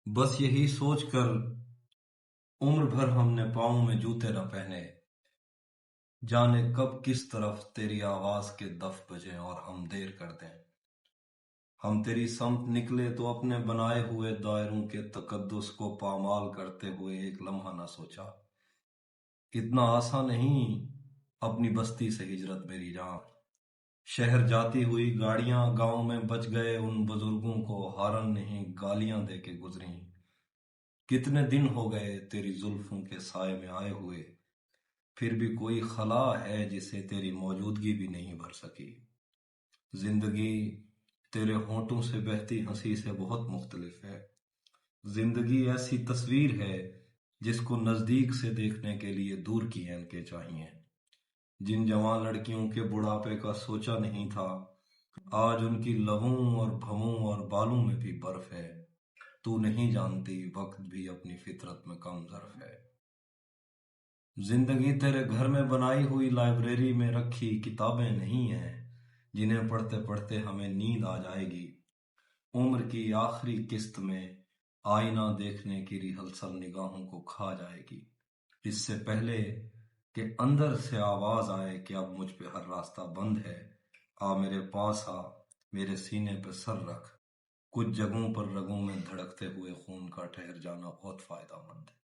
बस यही सोच कर उम्र भर हमने पाँव में जूते न पहने, जाने कब किस तरफ तेरी आवाज के दफ बजें और हम देर कर दें। हम तेरी समत निकले तो अपने बनाए हुए दायरों के तकद्दुस को पामाल करते हुए एक लम्हा न सोचा। इतना आसान नहीं अपनी बस्ती से हिजरत मेरी जान। शहर जाती हुई गाड़ियां गांव में बच गए उन बुजुर्गों को हारन नहीं गालियां दे के गुजरी। कितने दिन हो गए तेरी जुल्फों के साए में आए हुए, फिर भी कोई खला है जिसे तेरी मौजूदगी भी नहीं भर सकी। जिंदगी तेरे होंठों से बहती हंसी से बहुत मुख्तलिफ है। जिंदगी ऐसी तस्वीर है जिसको नजदीक से देखने के लिए दूर की ऐनकें चाहिए। जिन जवान लड़कियों के बुढ़ापे का सोचा नहीं था, आज उनकी लबों और भवों और बालों में भी बर्फ है। तू नहीं जानती वक्त भी अपनी फितरत में कम ज़र्फ है। जिंदगी तेरे घर में बनाई हुई लाइब्रेरी में रखी किताबें नहीं हैं जिन्हें पढ़ते पढ़ते हमें नींद आ जाएगी। उम्र की आखिरी किस्त में आईना देखने की रिहर्सल निगाहों को खा जाएगी। इससे पहले कि अंदर से आवाज आए कि अब मुझ पे हर रास्ता बंद है, आ मेरे पास आ, मेरे सीने पे सर रख। कुछ जगहों पर रगों में धड़कते हुए खून का ठहर जाना बहुत फायदेमंद है।